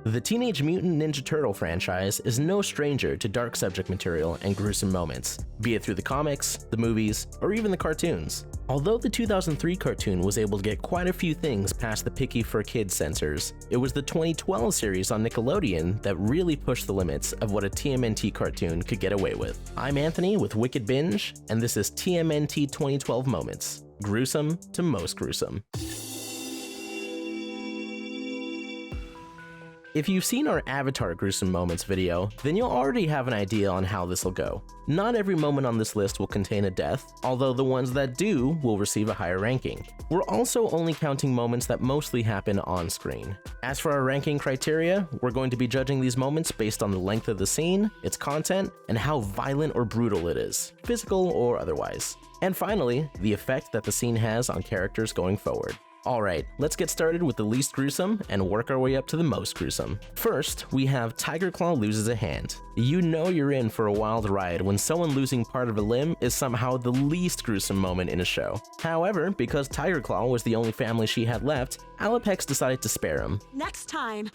The Teenage Mutant Ninja Turtle franchise is no stranger to dark subject material and gruesome moments, be it through the comics, the movies, or even the cartoons. Although the 2003 cartoon was able to get quite a few things past the picky for kids censors, it was the 2012 series on Nickelodeon that really pushed the limits of what a TMNT cartoon could get away with. I'm Anthony with Wicked Binge, and this is TMNT 2012 Moments, gruesome to most gruesome. If you've seen our Avatar Gruesome Moments video, then you'll already have an idea on how this will go. Not every moment on this list will contain a death, although the ones that do will receive a higher ranking. We're also only counting moments that mostly happen on screen. As for our ranking criteria, we're going to be judging these moments based on the length of the scene, its content, and how violent or brutal it is, physical or otherwise. And finally, the effect that the scene has on characters going forward. Alright, let's get started with the least gruesome and work our way up to the most gruesome. First, we have Tiger Claw loses a hand. You know you're in for a wild ride when someone losing part of a limb is somehow the least gruesome moment in a show. However, because Tiger Claw was the only family she had left, Alopex decided to spare him. Next time,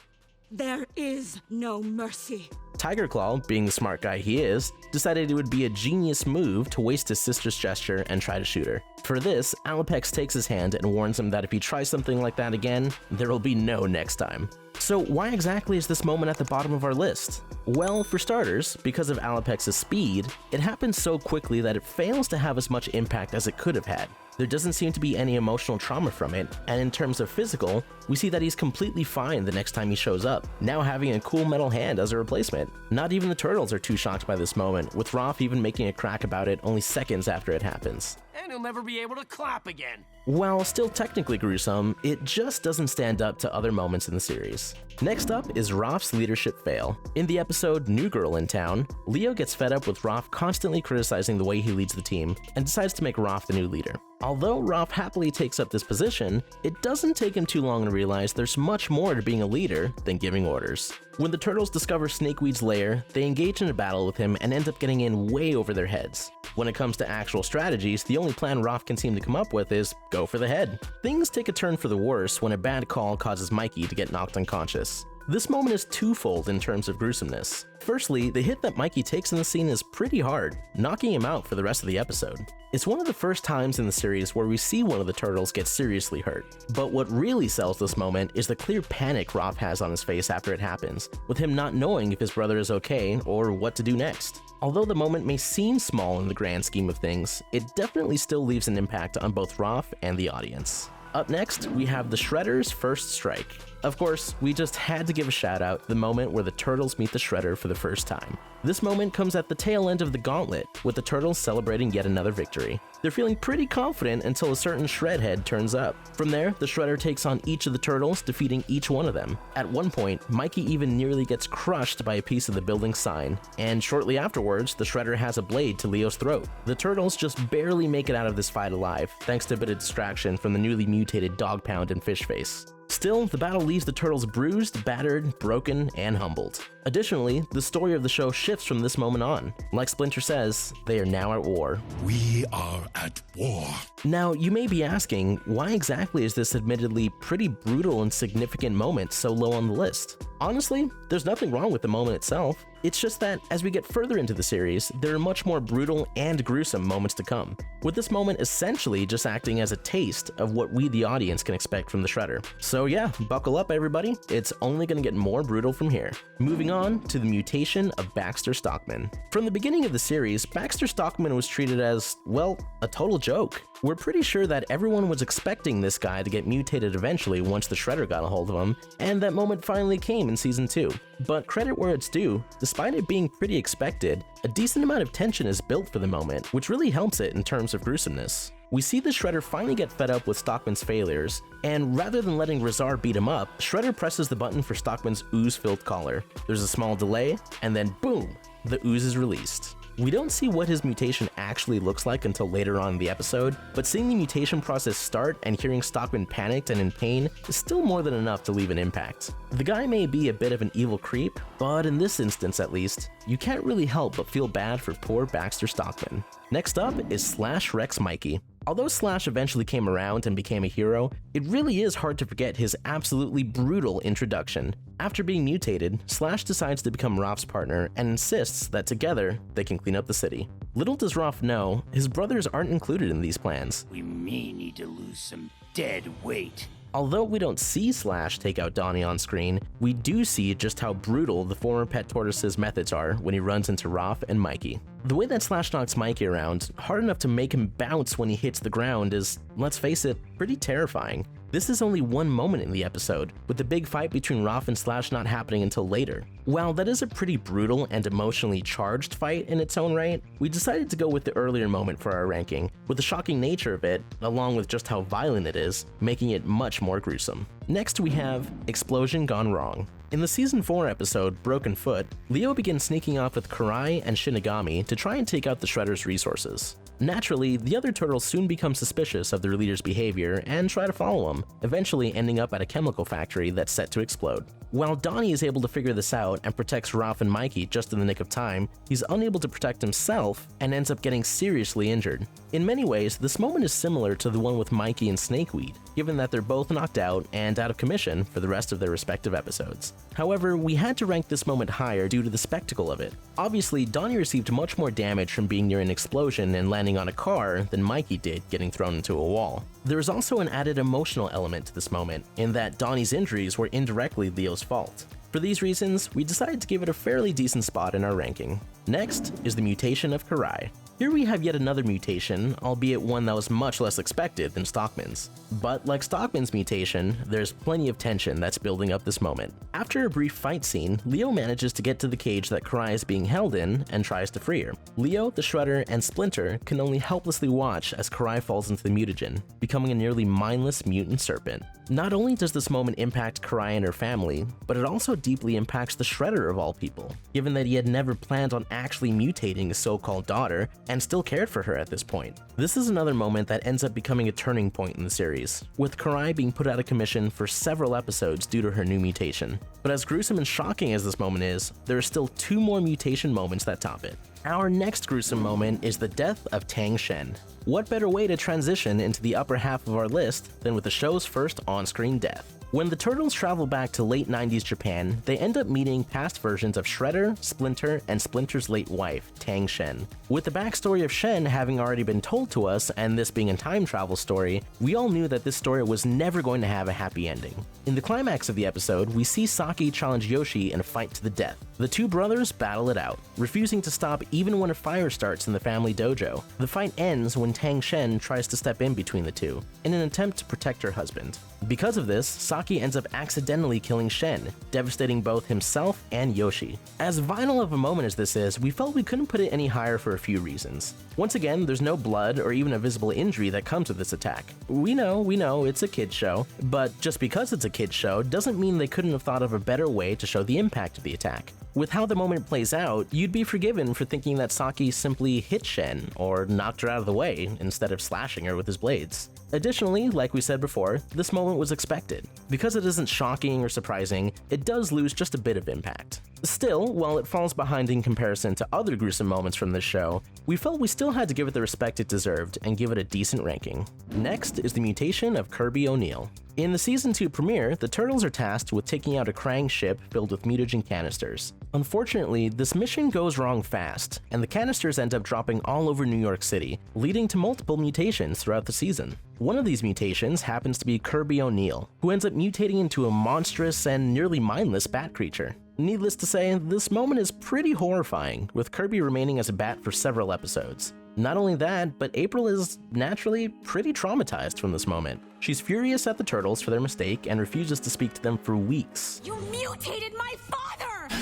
there is no mercy. Tiger Claw, being the smart guy he is, decided it would be a genius move to waste his sister's gesture and try to shoot her. For this, Alopex takes his hand and warns him that if he tries something like that again, there will be no next time. So why exactly is this moment at the bottom of our list? Well, for starters, because of Alopex's speed, it happens so quickly that it fails to have as much impact as it could have had. There doesn't seem to be any emotional trauma from it, and in terms of physical, we see that he's completely fine the next time he shows up, now having a cool metal hand as a replacement. Not even the turtles are too shocked by this moment, with Roth even making a crack about it only seconds after it happens. And he'll never be able to clap again. While still technically gruesome, it just doesn't stand up to other moments in the series. Next up is Roth's leadership fail. In the episode New Girl in Town, Leo gets fed up with Roth constantly criticizing the way he leads the team and decides to make Roth the new leader. Although Roth happily takes up this position, it doesn't take him too long to realize there's much more to being a leader than giving orders. When the turtles discover Snakeweed's lair, they engage in a battle with him and end up getting in way over their heads. When it comes to actual strategies, the only plan Roth can seem to come up with is go for the head. Things take a turn for the worse when a bad call causes Mikey to get knocked unconscious. This moment is twofold in terms of gruesomeness. Firstly, the hit that Mikey takes in the scene is pretty hard, knocking him out for the rest of the episode. It's one of the first times in the series where we see one of the turtles get seriously hurt. But what really sells this moment is the clear panic Roth has on his face after it happens, with him not knowing if his brother is okay or what to do next. Although the moment may seem small in the grand scheme of things, it definitely still leaves an impact on both Roth and the audience. Up next, we have the Shredder's first strike. Of course, we just had to give a shout out to the moment where the turtles meet the Shredder for the first time. This moment comes at the tail end of the gauntlet, with the turtles celebrating yet another victory. They're feeling pretty confident until a certain Shredhead turns up. From there, the Shredder takes on each of the turtles, defeating each one of them. At one point, Mikey even nearly gets crushed by a piece of the building's sign, and shortly afterwards, the Shredder has a blade to Leo's throat. The turtles just barely make it out of this fight alive, thanks to a bit of distraction from the newly mutated Dog Pound and Fish Face. Still, the battle leaves the turtles bruised, battered, broken, and humbled. Additionally, the story of the show shifts from this moment on. Like Splinter says, they are now at war. We are at war. Now, you may be asking, why exactly is this admittedly pretty brutal and significant moment so low on the list? Honestly, there's nothing wrong with the moment itself. It's just that, as we get further into the series, there are much more brutal and gruesome moments to come, with this moment essentially just acting as a taste of what we the audience can expect from the Shredder. So yeah, buckle up everybody, it's only gonna get more brutal from here. Moving on to the mutation of Baxter Stockman. From the beginning of the series, Baxter Stockman was treated as, well, a total joke. We're pretty sure that everyone was expecting this guy to get mutated eventually once the Shredder got a hold of him, and that moment finally came in season 2. But credit where it's due, despite it being pretty expected, a decent amount of tension is built for the moment, which really helps it in terms of gruesomeness. We see the Shredder finally get fed up with Stockman's failures, and rather than letting Razar beat him up, Shredder presses the button for Stockman's ooze-filled collar. There's a small delay, and then boom, the ooze is released. We don't see what his mutation actually looks like until later on in the episode, but seeing the mutation process start and hearing Stockman panicked and in pain is still more than enough to leave an impact. The guy may be a bit of an evil creep, but in this instance at least, you can't really help but feel bad for poor Baxter Stockman. Next up is Rex Mikey. Although Slash eventually came around and became a hero, it really is hard to forget his absolutely brutal introduction. After being mutated, Slash decides to become Roth's partner and insists that together they can clean up the city. Little does Roth know, his brothers aren't included in these plans. We may need to lose some dead weight. Although we don't see Slash take out Donnie on screen, we do see just how brutal the former Pet Tortoise's methods are when he runs into Roth and Mikey. The way that Slash knocks Mikey around, hard enough to make him bounce when he hits the ground, is, let's face it, pretty terrifying. This is only one moment in the episode, with the big fight between Roth and Slash not happening until later. While that is a pretty brutal and emotionally charged fight in its own right, we decided to go with the earlier moment for our ranking, with the shocking nature of it, along with just how violent it is, making it much more gruesome. Next we have Explosion Gone Wrong. In the Season 4 episode, Broken Foot, Leo begins sneaking off with Karai and Shinigami to try and take out the Shredder's resources. Naturally, the other turtles soon become suspicious of their leader's behavior and try to follow him, eventually ending up at a chemical factory that's set to explode. While Donnie is able to figure this out and protects Ralph and Mikey just in the nick of time, he's unable to protect himself and ends up getting seriously injured. In many ways, this moment is similar to the one with Mikey and Snakeweed, given that they're both knocked out and out of commission for the rest of their respective episodes. However, we had to rank this moment higher due to the spectacle of it. Obviously, Donnie received much more damage from being near an explosion and landing on a car than Mikey did getting thrown into a wall. There is also an added emotional element to this moment, in that Donnie's injuries were indirectly Leo's fault. For these reasons, we decided to give it a fairly decent spot in our ranking. Next is the Mutation of Rai. Here we have yet another mutation, albeit one that was much less expected than Stockman's. But like Stockman's mutation, there's plenty of tension that's building up this moment. After a brief fight scene, Leo manages to get to the cage that Karai is being held in and tries to free her. Leo, the Shredder, and Splinter can only helplessly watch as Karai falls into the mutagen, becoming a nearly mindless mutant serpent. Not only does this moment impact Karai and her family, but it also deeply impacts the Shredder of all people, given that he had never planned on actually mutating his so-called daughter and still cared for her at this point. This is another moment that ends up becoming a turning point in the series, with Karai being put out of commission for several episodes due to her new mutation. But as gruesome and shocking as this moment is, there are still two more mutation moments that top it. Our next gruesome moment is the death of Tang Shen. What better way to transition into the upper half of our list than with the show's first on-screen death? When the Turtles travel back to late 90s Japan, they end up meeting past versions of Shredder, Splinter, and Splinter's late wife, Tang Shen. With the backstory of Shen having already been told to us, and this being a time travel story, we all knew that this story was never going to have a happy ending. In the climax of the episode, we see Saki challenge Yoshi in a fight to the death. The two brothers battle it out, refusing to stop even when a fire starts in the family dojo. The fight ends when Tang Shen tries to step in between the two, in an attempt to protect her husband. Because of this, Saki ends up accidentally killing Shen, devastating both himself and Yoshi. As vital of a moment as this is, we felt we couldn't put it any higher for a few reasons. Once again, there's no blood or even a visible injury that comes with this attack. We know, it's a kid's show, but just because it's a kid's show doesn't mean they couldn't have thought of a better way to show the impact of the attack. With how the moment plays out, you'd be forgiven for thinking that Saki simply hit Shen or knocked her out of the way instead of slashing her with his blades. Additionally, like we said before, this moment was expected. Because it isn't shocking or surprising, it does lose just a bit of impact. Still, while it falls behind in comparison to other gruesome moments from this show, we felt we still had to give it the respect it deserved and give it a decent ranking. Next is the Mutation of Kirby O'Neill. In the Season 2 premiere, the Turtles are tasked with taking out a Krang ship filled with mutagen canisters. Unfortunately, this mission goes wrong fast, and the canisters end up dropping all over New York City, leading to multiple mutations throughout the season. One of these mutations happens to be Kirby O'Neill, who ends up mutating into a monstrous and nearly mindless bat creature. Needless to say, this moment is pretty horrifying, with Kirby remaining as a bat for several episodes. Not only that, but April is naturally pretty traumatized from this moment. She's furious at the Turtles for their mistake and refuses to speak to them for weeks. You mutated my father!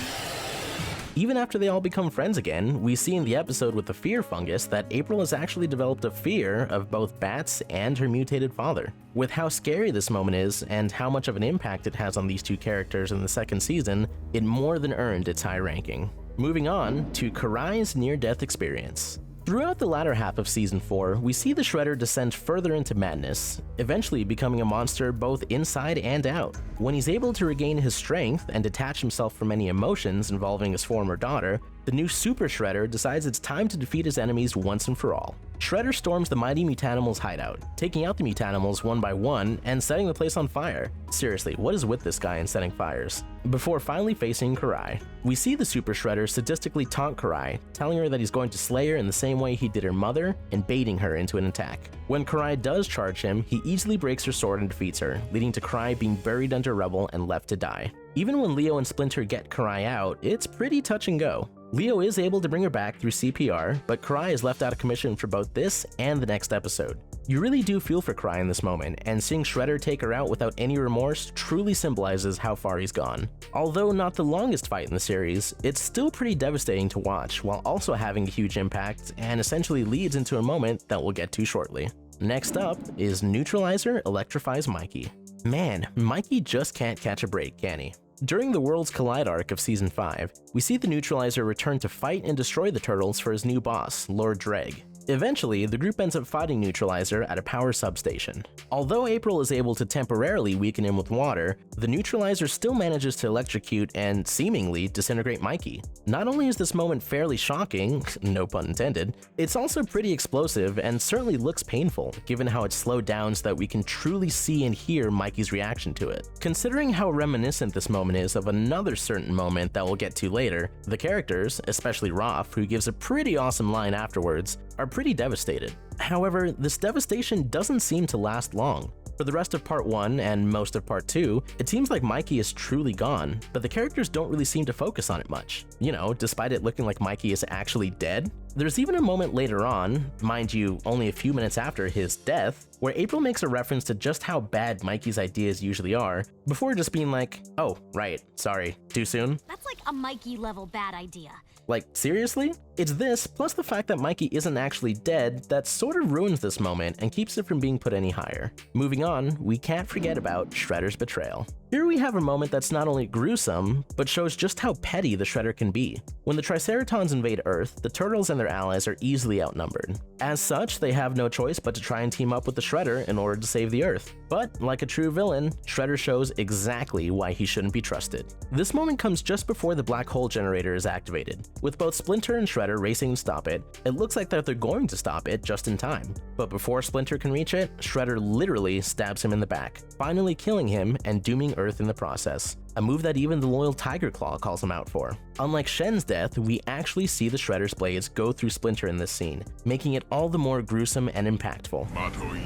Even after they all become friends again, we see in the episode with the fear fungus that April has actually developed a fear of both bats and her mutated father. With how scary this moment is and how much of an impact it has on these two characters in the second season, it more than earned its high ranking. Moving on to Karai's near-death experience. Throughout the latter half of Season 4, we see the Shredder descend further into madness, eventually becoming a monster both inside and out. When he's able to regain his strength and detach himself from any emotions involving his former daughter, the new Super Shredder decides it's time to defeat his enemies once and for all. Shredder storms the mighty Mutanimals hideout, taking out the Mutanimals one by one and setting the place on fire. Seriously, what is with this guy and setting fires? Before finally facing Karai. We see the Super Shredder sadistically taunt Karai, telling her that he's going to slay her in the same way he did her mother and baiting her into an attack. When Karai does charge him, he easily breaks her sword and defeats her, leading to Karai being buried under rubble and left to die. Even when Leo and Splinter get Karai out, it's pretty touch and go. Leo is able to bring her back through CPR, but Karai is left out of commission for both this and the next episode. You really do feel for Karai in this moment, and seeing Shredder take her out without any remorse truly symbolizes how far he's gone. Although not the longest fight in the series, it's still pretty devastating to watch while also having a huge impact and essentially leads into a moment that we'll get to shortly. Next up is Neutralizer Electrifies Mikey. Man, Mikey just can't catch a break, can he? During the Worlds Collide arc of Season 5, we see the Neutralizer return to fight and destroy the Turtles for his new boss, Lord Dreg. Eventually, the group ends up fighting Neutralizer at a power substation. Although April is able to temporarily weaken him with water, the Neutralizer still manages to electrocute and seemingly disintegrate Mikey. Not only is this moment fairly shocking, no pun intended, it's also pretty explosive and certainly looks painful, given how it's slowed down so that we can truly see and hear Mikey's reaction to it. Considering how reminiscent this moment is of another certain moment that we'll get to later, the characters, especially Roth, who gives a pretty awesome line afterwards, are pretty devastated. However, this devastation doesn't seem to last long. For the rest of Part 1 and most of Part 2, it seems like Mikey is truly gone, but the characters don't really seem to focus on it much. You know, despite it looking like Mikey is actually dead. There's even a moment later on, mind you, only a few minutes after his death, where April makes a reference to just how bad Mikey's ideas usually are, before just being like, oh, right, sorry, too soon? That's like a Mikey level bad idea. Like, seriously? It's this, plus the fact that Mikey isn't actually dead, that sort of ruins this moment and keeps it from being put any higher. Moving on, we can't forget about Shredder's betrayal. Here we have a moment that's not only gruesome, but shows just how petty the Shredder can be. When the Triceratons invade Earth, the Turtles and their allies are easily outnumbered. As such, they have no choice but to try and team up with the Shredder in order to save the Earth. But, like a true villain, Shredder shows exactly why he shouldn't be trusted. This moment comes just before the black hole generator is activated. With both Splinter and Shredder racing to stop it, it looks like that they're going to stop it just in time. But before Splinter can reach it, Shredder literally stabs him in the back, finally killing him and dooming Earth in the process. A move that even the loyal Tiger Claw calls him out for. Unlike Shen's death, we actually see the Shredder's blades go through Splinter in this scene, making it all the more gruesome and impactful.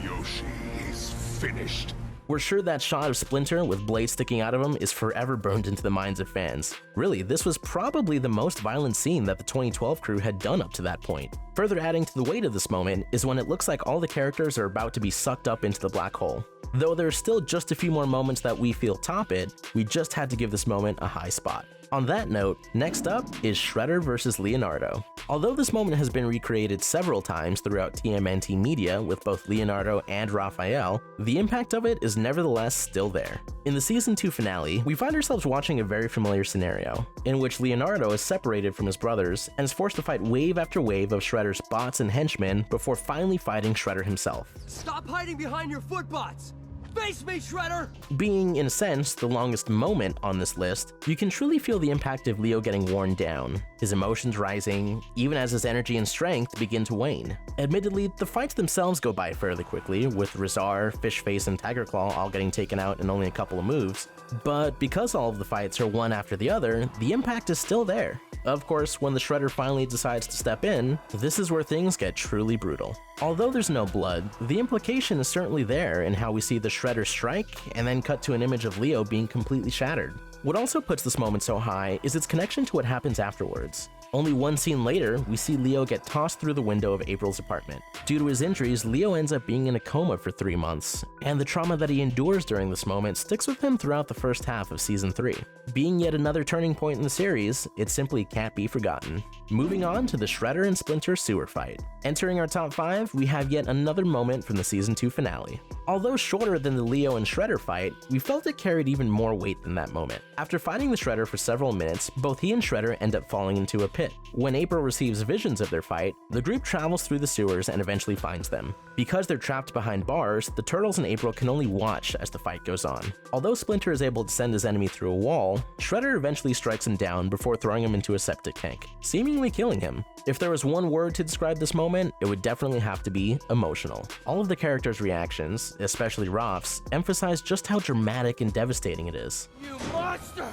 Yoshi is finished. We're sure that shot of Splinter with blades sticking out of him is forever burned into the minds of fans. Really, this was probably the most violent scene that the 2012 crew had done up to that point. Further adding to the weight of this moment is when it looks like all the characters are about to be sucked up into the black hole. Though there's still just a few more moments that we feel top it, we just had to give this moment a high spot. On that note, next up is Shredder vs. Leonardo. Although this moment has been recreated several times throughout TMNT media with both Leonardo and Raphael, the impact of it is nevertheless still there. In the Season 2 finale, we find ourselves watching a very familiar scenario, in which Leonardo is separated from his brothers and is forced to fight wave after wave of Shredder's bots and henchmen before finally fighting Shredder himself. Stop hiding behind your footbots! Face me, Shredder! Being, in a sense, the longest moment on this list, you can truly feel the impact of Leo getting worn down, his emotions rising, even as his energy and strength begin to wane. Admittedly, the fights themselves go by fairly quickly, with Rizar, Fishface, and Tiger Claw all getting taken out in only a couple of moves, but because all of the fights are one after the other, the impact is still there. Of course, when the Shredder finally decides to step in, this is where things get truly brutal. Although there's no blood, the implication is certainly there in how we see the Shredder strike and then cut to an image of Leo being completely shattered. What also puts this moment so high is its connection to what happens afterwards. Only one scene later, we see Leo get tossed through the window of April's apartment. Due to his injuries, Leo ends up being in a coma for 3 months, and the trauma that he endures during this moment sticks with him throughout the first half of Season 3. Being yet another turning point in the series, it simply can't be forgotten. Moving on to the Shredder and Splinter sewer fight. Entering our top 5, we have yet another moment from the Season 2 finale. Although shorter than the Leo and Shredder fight, we felt it carried even more weight than that moment. After fighting the Shredder for several minutes, both he and Shredder end up falling into a pit. When April receives visions of their fight, the group travels through the sewers and eventually finds them. Because they're trapped behind bars, the Turtles and April can only watch as the fight goes on. Although Splinter is able to send his enemy through a wall, Shredder eventually strikes him down before throwing him into a septic tank, seemingly killing him. If there was one word to describe this moment, it would definitely have to be emotional. All of the characters' reactions, especially Roths, emphasize just how dramatic and devastating it is. You monster!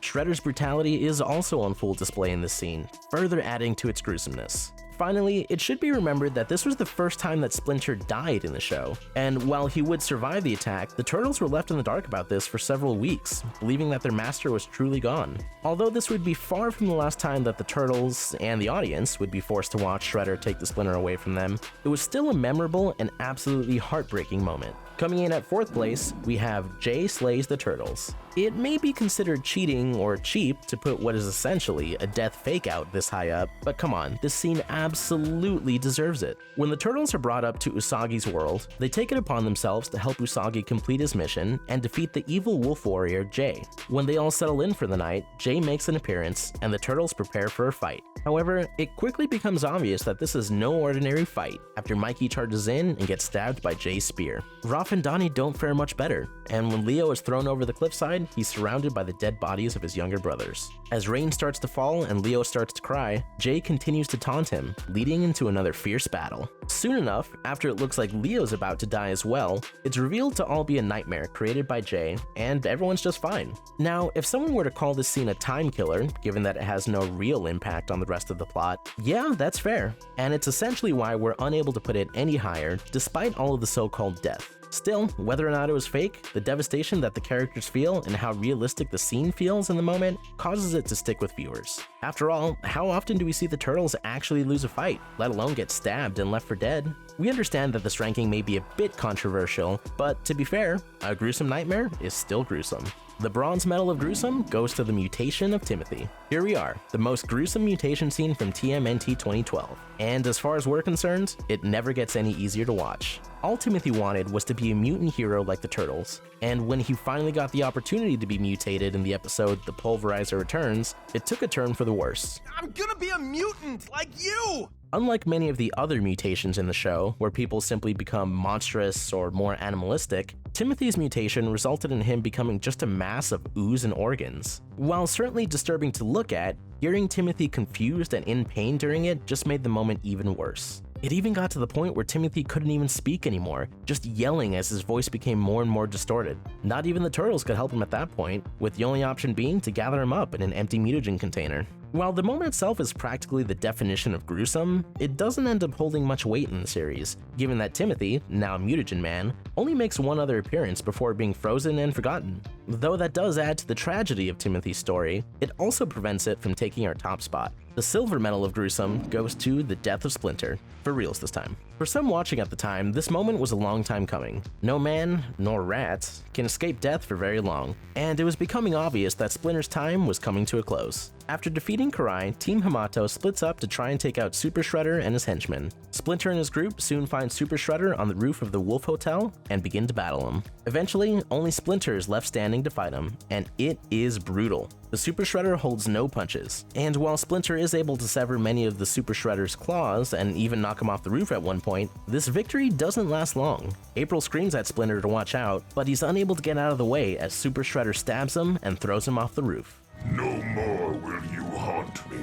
Shredder's brutality is also on full display in this scene, further adding to its gruesomeness. Finally, it should be remembered that this was the first time that Splinter died in the show, and while he would survive the attack, the Turtles were left in the dark about this for several weeks, believing that their master was truly gone. Although this would be far from the last time that the Turtles and the audience would be forced to watch Shredder take the Splinter away from them, it was still a memorable and absolutely heartbreaking moment. Coming in at 4th place, we have Jay Slays the Turtles. It may be considered cheating or cheap to put what is essentially a death fake out this high up, but come on, this scene absolutely deserves it. When the Turtles are brought up to Usagi's world, they take it upon themselves to help Usagi complete his mission and defeat the evil wolf warrior Jay. When they all settle in for the night, Jay makes an appearance and the Turtles prepare for a fight. However, it quickly becomes obvious that this is no ordinary fight after Mikey charges in and gets stabbed by Jay's spear. Roth and Donnie don't fare much better, and when Leo is thrown over the cliffside, he's surrounded by the dead bodies of his younger brothers. As rain starts to fall and Leo starts to cry, Jay continues to taunt him, leading into another fierce battle. Soon enough, after it looks like Leo's about to die as well, it's revealed to all be a nightmare created by Jay, and everyone's just fine. Now, if someone were to call this scene a time killer, given that it has no real impact on the rest of the plot, yeah, that's fair. And it's essentially why we're unable to put it any higher, despite all of the so-called death. Still, whether or not it was fake, the devastation that the characters feel and how realistic the scene feels in the moment causes it to stick with viewers. After all, how often do we see the Turtles actually lose a fight, let alone get stabbed and left for dead? We understand that this ranking may be a bit controversial, but to be fair, a gruesome nightmare is still gruesome. The bronze medal of gruesome goes to the Mutation of Timothy. Here we are, the most gruesome mutation scene from TMNT 2012. And as far as we're concerned, it never gets any easier to watch. All Timothy wanted was to be a mutant hero like the Turtles, and when he finally got the opportunity to be mutated in the episode The Pulverizer Returns, it took a turn for the worse. I'm gonna be a mutant like you! Unlike many of the other mutations in the show, where people simply become monstrous or more animalistic, Timothy's mutation resulted in him becoming just a mass of ooze and organs. While certainly disturbing to look at, hearing Timothy confused and in pain during it just made the moment even worse. It even got to the point where Timothy couldn't even speak anymore, just yelling as his voice became more and more distorted. Not even the Turtles could help him at that point, with the only option being to gather him up in an empty mutagen container. While the moment itself is practically the definition of gruesome, it doesn't end up holding much weight in the series, given that Timothy, now Mutagen Man, only makes one other appearance before being frozen and forgotten. Though that does add to the tragedy of Timothy's story, it also prevents it from taking our top spot. The silver medal of gruesome goes to the Death of Splinter, for reals this time. For some watching at the time, this moment was a long time coming. No man, nor rat, can escape death for very long, and it was becoming obvious that Splinter's time was coming to a close. After defeating Karai, Team Hamato splits up to try and take out Super Shredder and his henchmen. Splinter and his group soon find Super Shredder on the roof of the Wolf Hotel and begin to battle him. Eventually, only Splinter is left standing to fight him, and it is brutal. The Super Shredder holds no punches, and while Splinter is able to sever many of the Super Shredder's claws and even knock him off the roof at one point, this victory doesn't last long. April screams at Splinter to watch out, but he's unable to get out of the way as Super Shredder stabs him and throws him off the roof. No more will you haunt me,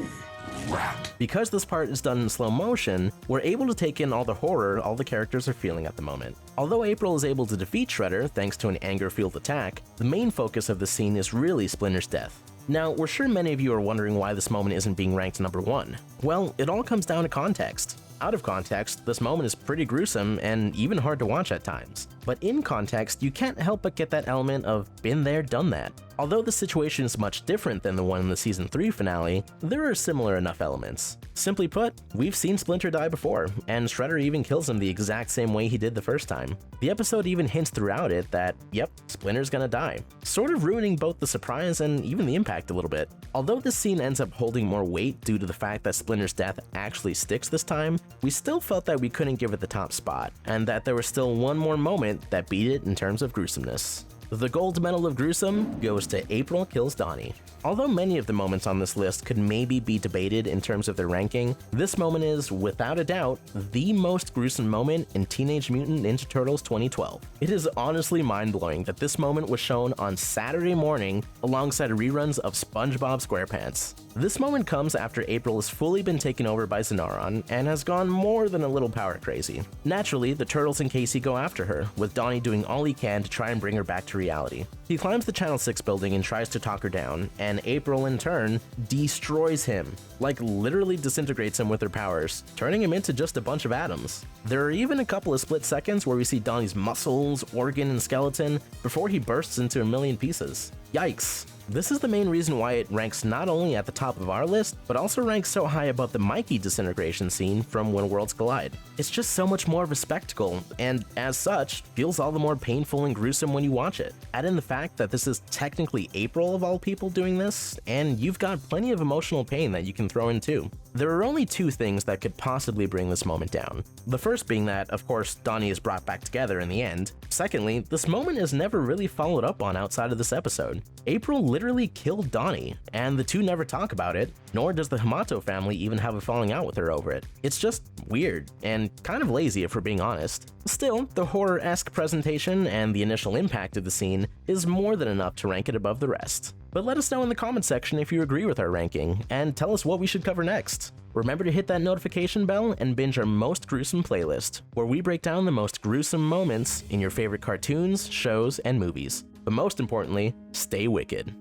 rat. Because this part is done in slow motion, we're able to take in all the horror all the characters are feeling at the moment. Although April is able to defeat Shredder thanks to an anger-fueled attack, the main focus of the scene is really Splinter's death. Now, we're sure many of you are wondering why this moment isn't being ranked number 1. Well, it all comes down to context. Out of context, this moment is pretty gruesome and even hard to watch at times. But in context, you can't help but get that element of been there, done that. Although the situation is much different than the one in the Season 3 finale, there are similar enough elements. Simply put, we've seen Splinter die before, and Shredder even kills him the exact same way he did the first time. The episode even hints throughout it that, yep, Splinter's gonna die, sort of ruining both the surprise and even the impact a little bit. Although this scene ends up holding more weight due to the fact that Splinter's death actually sticks this time, we still felt that we couldn't give it the top spot, and that there was still one more moment that beat it in terms of gruesomeness. The gold medal of gruesome goes to April Kills Donnie. Although many of the moments on this list could maybe be debated in terms of their ranking, this moment is, without a doubt, the most gruesome moment in Teenage Mutant Ninja Turtles 2012. It is honestly mind-blowing that this moment was shown on Saturday morning alongside reruns of SpongeBob SquarePants. This moment comes after April has fully been taken over by Zenaron and has gone more than a little power crazy. Naturally, the Turtles and Casey go after her, with Donnie doing all he can to try and bring her back to reality. He climbs the Channel 6 building and tries to talk her down, and April in turn destroys him, like literally disintegrates him with her powers, turning him into just a bunch of atoms. There are even a couple of split seconds where we see Donnie's muscles, organ, and skeleton before he bursts into a million pieces. Yikes. This is the main reason why it ranks not only at the top of our list, but also ranks so high above the Mikey disintegration scene from When Worlds Collide. It's just so much more of a spectacle, and as such, feels all the more painful and gruesome when you watch it. Add in the fact that this is technically April of all people doing this, and you've got plenty of emotional pain that you can throw in too. There are only two things that could possibly bring this moment down. The first being that, of course, Donnie is brought back together in the end. Secondly, this moment is never really followed up on outside of this episode. April literally killed Donnie, and the two never talk about it, nor does the Hamato family even have a falling out with her over it. It's just weird, and kind of lazy if we're being honest. Still, the horror-esque presentation and the initial impact of the scene is more than enough to rank it above the rest. But let us know in the comments section if you agree with our ranking, and tell us what we should cover next. Remember to hit that notification bell and binge our most gruesome playlist, where we break down the most gruesome moments in your favorite cartoons, shows, and movies. But most importantly, stay wicked.